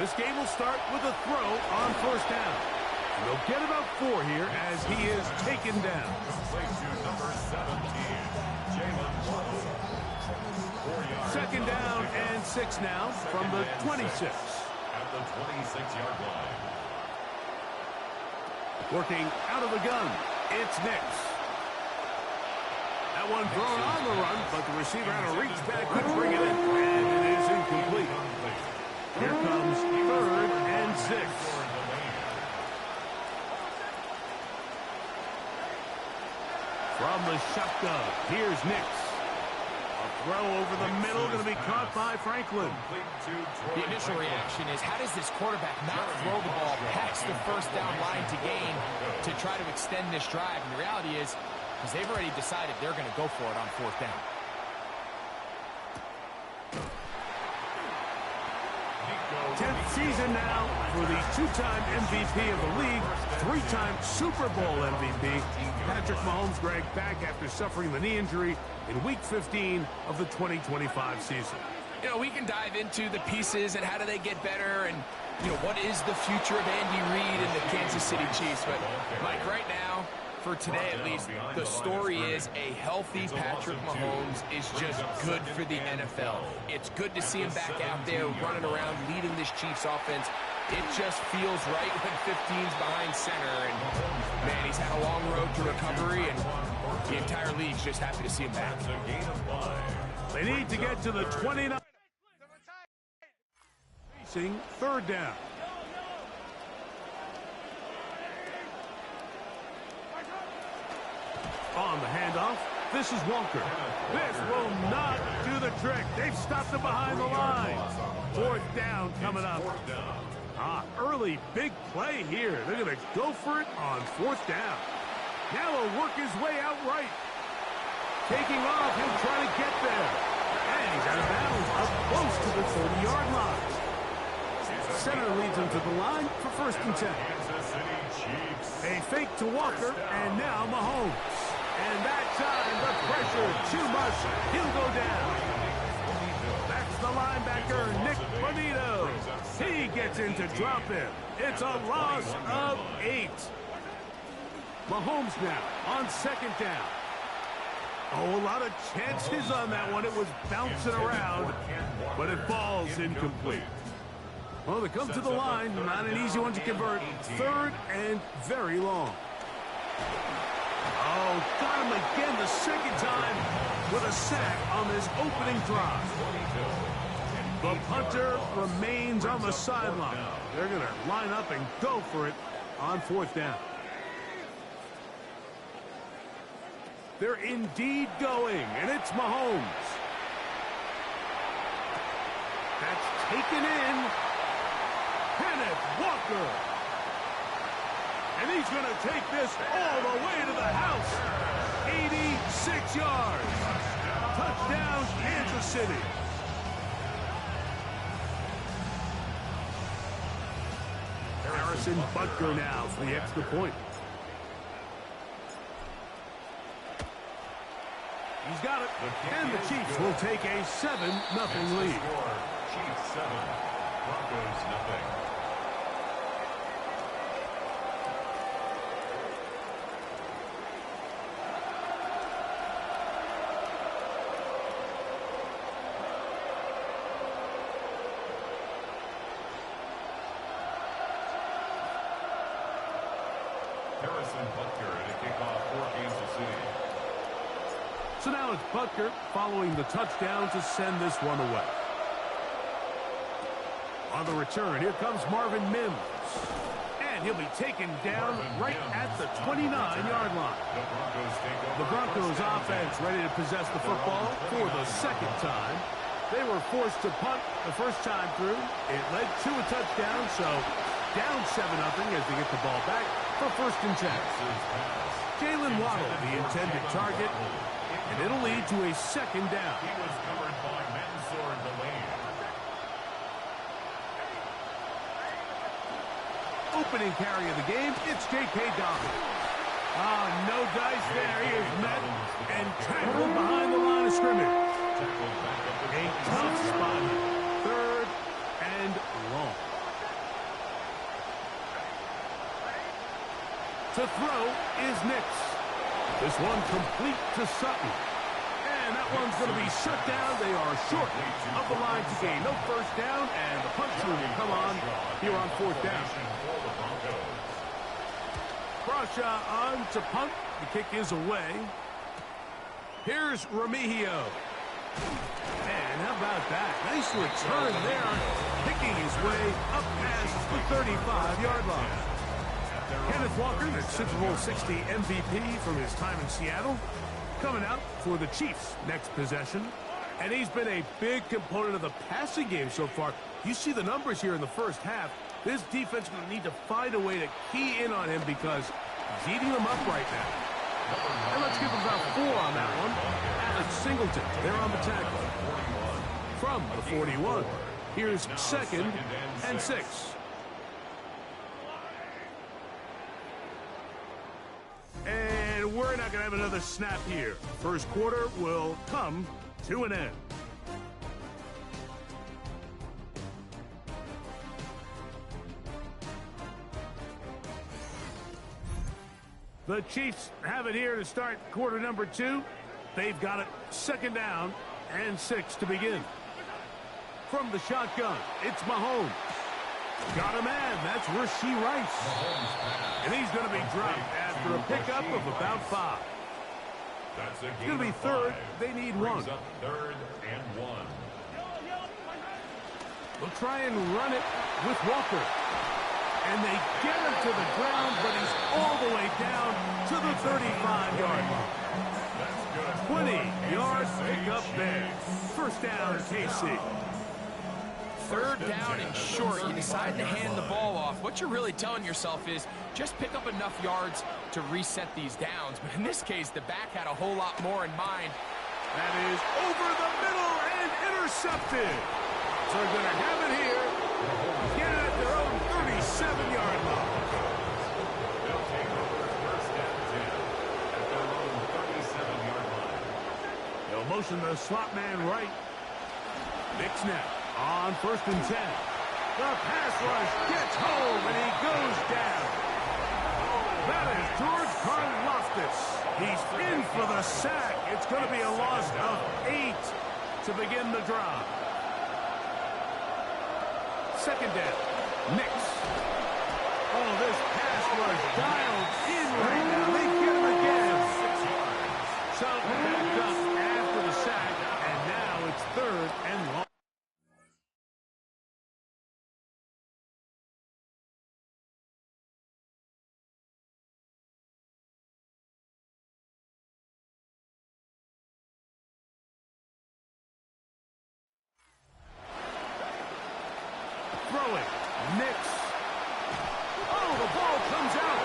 This game will start with a throw on first down. They'll get about 4 here as he is taken down. Second down and 6 now from the 26. At the 26-yard line. Working out of the gun, it's Nix. That one thrown on the run, but the receiver had to reach back, couldn't bring it in, and it is incomplete. Here comes 3rd and 6. From the shotgun, here's Nix. A throw over the middle, going to be caught by Franklin. The initial reaction is, how does this quarterback not throw the ball past the first down line to gain to try to extend this drive? And the reality is, because they've already decided they're going to go for it on 4th down. 10th season now for the 2-time MVP of the league, 3-time Super Bowl MVP. Patrick Mahomes, Greg, back after suffering the knee injury in Week 15 of the 2025 season. You know, we can dive into the pieces and how do they get better and, you know, what is the future of Andy Reid and the Kansas City Chiefs. But, Mike, right now, for today at least, the story is a healthy Patrick Mahomes is just good for the NFL. It's good to see him back out there running around, leading this Chiefs offense. It just feels right when 15's behind center. And, man, he's had a long road to recovery, and the entire league's just happy to see him back. They need to get to the 29. Facing 3rd down. On the handoff, this is Walker. This will not do the trick. They've stopped him behind the line. 4th down coming up. Early big play here. They're going to go for it on 4th down. Now he'll work his way out right. Taking off, he'll try to get there. And he's out of bounds up close to the 30-yard line. Center leads him to the line for 1st and 10. A fake to Walker, and now Mahomes. And that time, the pressure, too much. He'll go down. That's the linebacker, Nick Bonito. He gets in to drop him. It's a loss of 8. Mahomes now on 2nd down. Oh, a lot of chances on that one. It was bouncing around, but it falls incomplete. Well, they come to the line. Not an easy one to convert. 3rd and very long. Oh, got him again the 2nd time with a sack on this opening drive. The punter remains on the sideline. They're going to line up and go for it on 4th down. They're indeed going, and it's Mahomes. That's taken in. Kenneth Walker. And he's going to take this all the way to the house. 86 yards. Touchdown, Kansas City. Harrison Butker now for the extra point. He's got it. And the Chiefs will take a 7-0 lead. Chiefs 7, Broncos 0. Harrison Butker to kick off for Kansas City. So now it's Butker following the touchdown to send this one away. On the return, here comes Marvin Mims. And he'll be taken down right at the 29-yard line. The Broncos offense ready to possess the football for the 2nd time. They were forced to punt the first time through. It led to a touchdown, so down 7-0 as they get the ball back for 1st and 10. Jalen Waddle, the intended target, and it'll lead to a 2nd down. He was covered by Mansour Delaney. Opening carry of the game, it's J.K. Dobbins. No dice there. He is met and tackled behind the line of scrimmage. A tough spot. 3rd and long. To throw is Nix. This one complete to Sutton. And that one's going to be shut down. They are short of the line to gain. No first down, and the punch will come on here on fourth down. Brasha on to punt. The kick is away. Here's Remigio. And how about that? Nice return there, picking his way up past the 35-yard line. Kenneth Walker, the Super Bowl 60 MVP from his time in Seattle, coming out for the Chiefs' next possession. And he's been a big component of the passing game so far. You see the numbers here in the first half. This defense will need to find a way to key in on him because he's eating them up right now. And let's give him about 4 on that one. Alex Singleton, there on the tackle. From the 41, here's 2nd and 6. And we're not going to have another snap here. First quarter will come to an end. The Chiefs have it here to start quarter number 2. They've got it 2nd down and 6 to begin. From the shotgun, it's Mahomes. Got a man. That's Rashee Rice. And he's going to be dropped after a pickup of about 5. It's going to be 3rd. They need 1. 3rd and 1. They'll try and run it with Walker. And they get him to the ground, but he's all the way down to the 35-yard line. 20-yard pickup there. First down, KC. 3rd down and short. You decide to hand the ball off. What you're really telling yourself is just pick up enough yards to reset these downs. But in this case, the back had a whole lot more in mind. That is over the middle and intercepted. So they're going to have it here. Get it at their own 37-yard line. They'll take over 1st and 10 at their own 37-yard line. They'll motion the slot man right. Nick snap on 1st and 10. The pass rush gets home, and he goes down. That is George Karlaftis. He's in for the sack. It's going to be a loss of 8 to begin the drive. 2nd down. Nix. Oh, this pass was dialed in right now. They get him again. So back up after the sack, and now it's 3rd and long. Throwing. Nix. Oh, the ball comes out.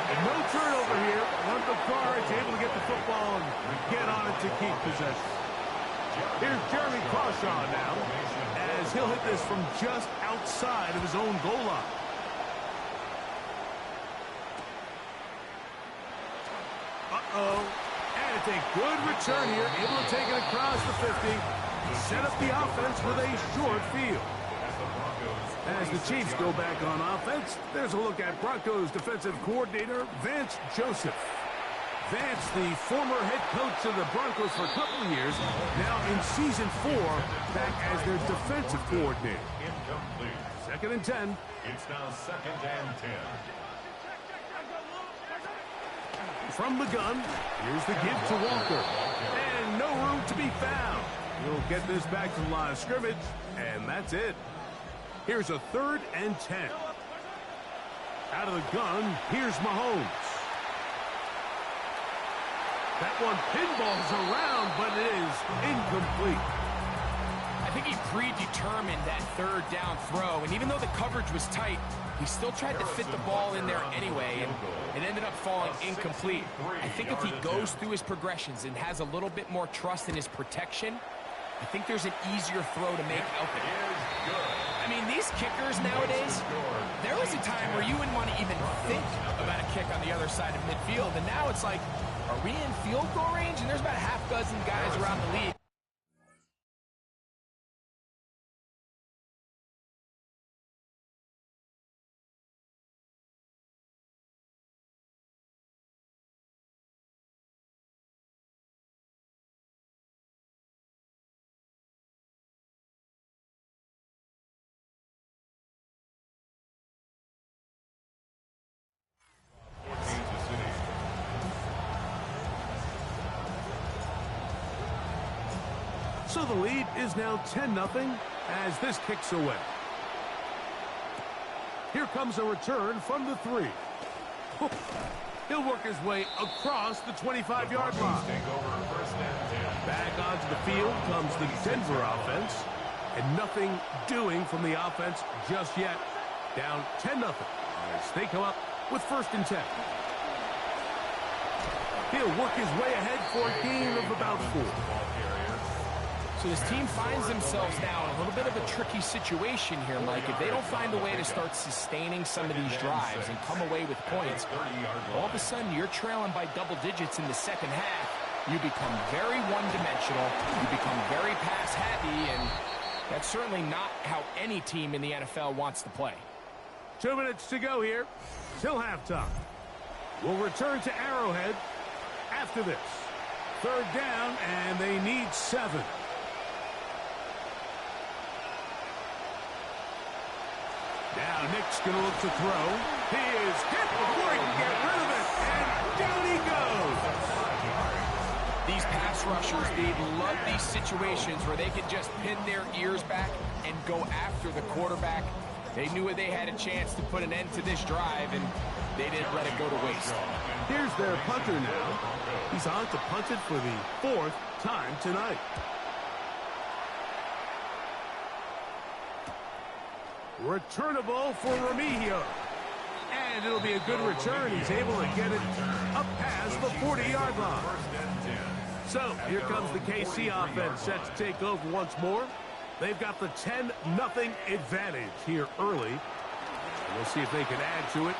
And no turnover here. Wendell Carr is able to get the football and get on it to keep possession. Here's Jeremy Crawshaw now, as he'll hit this from just outside of his own goal line. Uh-oh. And it's a good return here, able to take it across the 50. Set up the offense with a short field. As the Chiefs go back on offense, there's a look at Broncos defensive coordinator Vance Joseph. Vance, the former head coach of the Broncos for a couple of years, now in season 4, back as their defensive coordinator. Incomplete. 2nd and 10. It's now 2nd and 10. From the gun, here's the give to Walker. And no room to be found. He'll get this back to the line of scrimmage, and that's it. Here's a 3rd and 10. Out of the gun, here's Mahomes. That one pinballs around, but it is incomplete. I think he predetermined that 3rd down throw, and even though the coverage was tight, he still tried to fit the ball in there anyway, and it ended up falling incomplete. I think if he goes through his progressions and has a little bit more trust in his protection, I think there's an easier throw to make out there. I mean, these kickers nowadays, there was a time where you wouldn't want to even think about a kick on the other side of midfield, and now it's like, are we in field goal range? And there's about a half dozen guys around the league So the lead is now 10-0 as this kicks away. Here comes a return from the 3. He'll work his way across the 25-yard line. Back onto the field comes the Denver offense. And nothing doing from the offense just yet. Down 10-0 as they come up with 1st and 10. He'll work his way ahead for a gain of about 4. So this team finds themselves now in a little bit of a tricky situation here, Mike. If they don't find a way to start sustaining some of these drives and come away with points, all of a sudden you're trailing by double digits in the second half. You become very one-dimensional. You become very pass-happy, and that's certainly not how any team in the NFL wants to play. 2 minutes to go here till halftime. We'll return to Arrowhead after this. 3rd down, and they need 7. Now Nick's going to look to throw. He is hit before he can get rid of it, and down he goes. These pass rushers, they love these situations where they can just pin their ears back and go after the quarterback. They knew they had a chance to put an end to this drive, and they didn't let it go to waste. Here's their punter now. He's on to punt it for the 4th time tonight. Returnable for Remigio. And it'll be a good return. He's able to get it up past the 40-yard line. So here comes the KC offense set to take over once more. They've got the 10-0 advantage here early. And we'll see if they can add to it.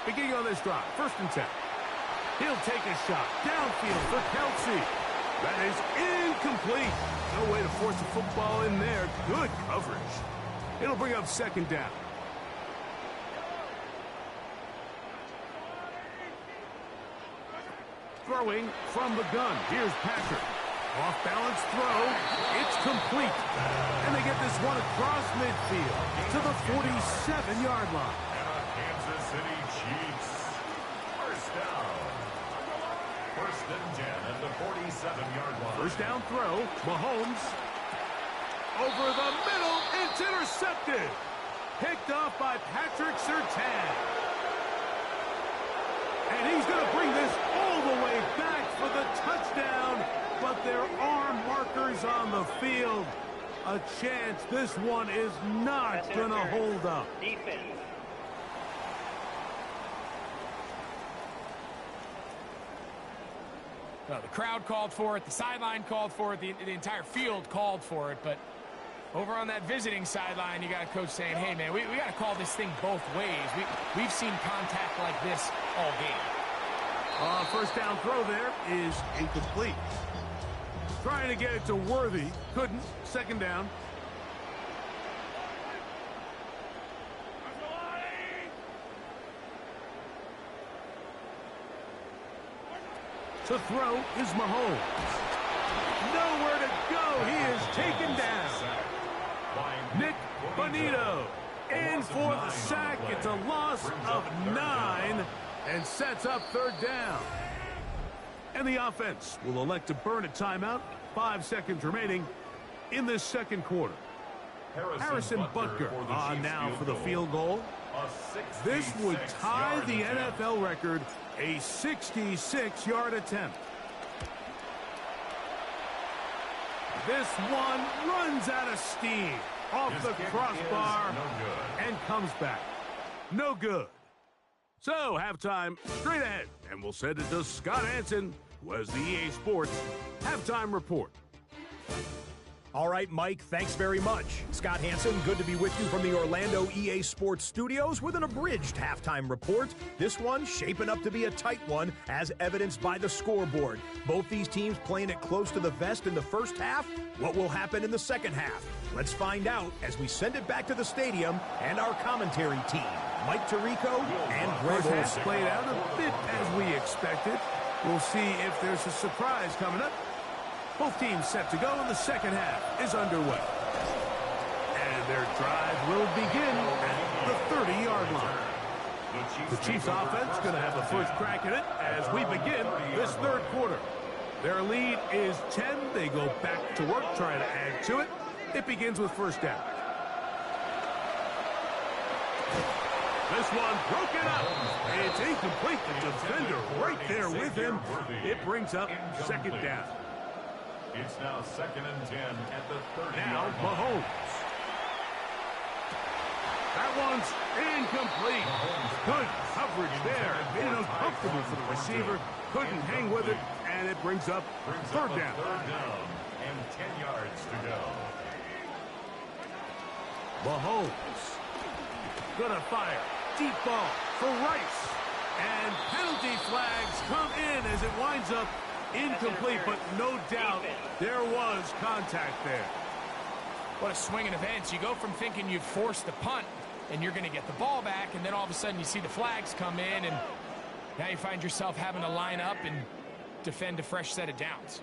Beginning on this drive, 1st and 10. He'll take a shot downfield for Kelsey. That is incomplete. No way to force the football in there. Good coverage. It'll bring up 2nd down. Throwing from the gun. Here's Patrick. Off-balance throw. It's complete. And they get this one across midfield to the 47-yard line. Kansas City Chiefs. 1st down. 1st and 10 at the 47-yard line. 1st down throw. Mahomes. Over the middle. It's intercepted. Picked off by Patrick Surtain. And he's going to bring this all the way back for the touchdown. But there are markers on the field. A chance this one is not going to hold up. Defense. The crowd called for it. The sideline called for it. The entire field called for it. But over on that visiting sideline, you got a coach saying, hey, man, we got to call this thing both ways. We've seen contact like this all game. 1st down throw there is incomplete. Trying to get it to Worthy. Couldn't. 2nd down. To throw is Mahomes. Nowhere to go. He is taken down. Nick Bonito in for the sack. It's a loss of 9 and sets up 3rd down. And the offense will elect to burn a timeout. 5 seconds remaining in this 2nd quarter. Harrison Butker on now for the field goal. This would tie the NFL record, a 66-yard attempt. This one runs out of steam off the crossbar and comes back. No good. So, halftime straight ahead, and we'll send it to Scott Hansen, who has the EA Sports Halftime Report. All right, Mike, thanks very much. Scott Hansen, good to be with you from the Orlando EA Sports Studios with an abridged halftime report. This one shaping up to be a tight one, as evidenced by the scoreboard. Both these teams playing it close to the vest in the first half. What will happen in the second half? Let's find out as we send it back to the stadium and our commentary team, Mike Tirico and Greg Olsen. Played out a bit as we expected. We'll see if there's a surprise coming up. Both teams set to go, and the second half is underway. And their drive will begin at the 30-yard line. The Chiefs offense going to have the first crack at it as we begin this 3rd quarter. Their lead is 10. They go back to work, trying to add to it. It begins with first down. This one broken up. It's incomplete. The defender right there with him. It brings up second down. It's now 2nd and 10 at the 30. Now Mahomes. That one's incomplete. Good coverage there. Made it uncomfortable for the receiver. Couldn't hang with it, and it brings up third down. Third down and 10 yards to go. Mahomes. Gonna fire. Deep ball for Rice. And penalty flags come in as it winds up incomplete, but no doubt there was contact there. What a swing in events. You go from thinking you've forced the punt and you're going to get the ball back, and then all of a sudden you see the flags come in, and now you find yourself having to line up and defend a fresh set of downs.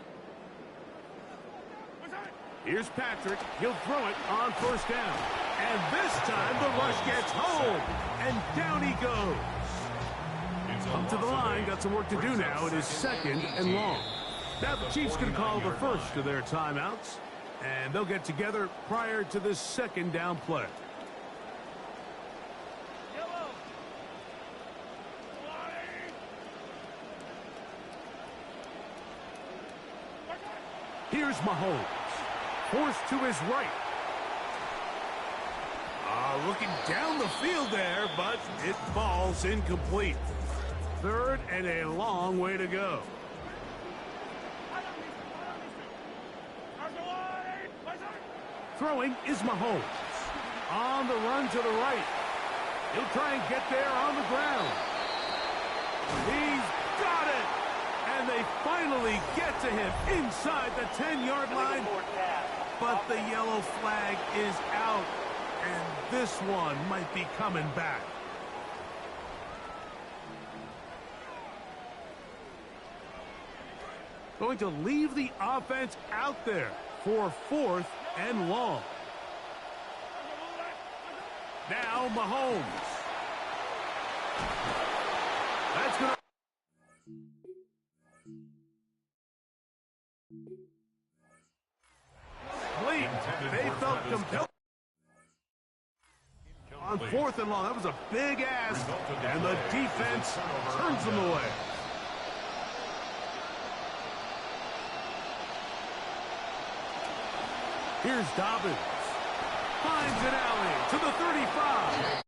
Here's Patrick. He'll throw it on first down. And this time the rush gets home. And down he goes. Up to the line. Got some work to do now. It is 2nd and long. Now the Chiefs can call the first of their timeouts. And they'll get together prior to this second down play. Here's Mahomes. Forced to his right. Looking down the field there, but it falls incomplete. 3rd and a long way to go. Throwing is Mahomes. On the run to the right. He'll try and get there on the ground. He's got it! And they finally get to him inside the 10-yard line. But the yellow flag is out, and this one might be coming back. Going to leave the offense out there for 4th and long. Now Mahomes. That's going to... They felt compelled on 4th and long. That was a big ask, and the defense turns them away. Here's Dobbins. Finds an alley to the 35.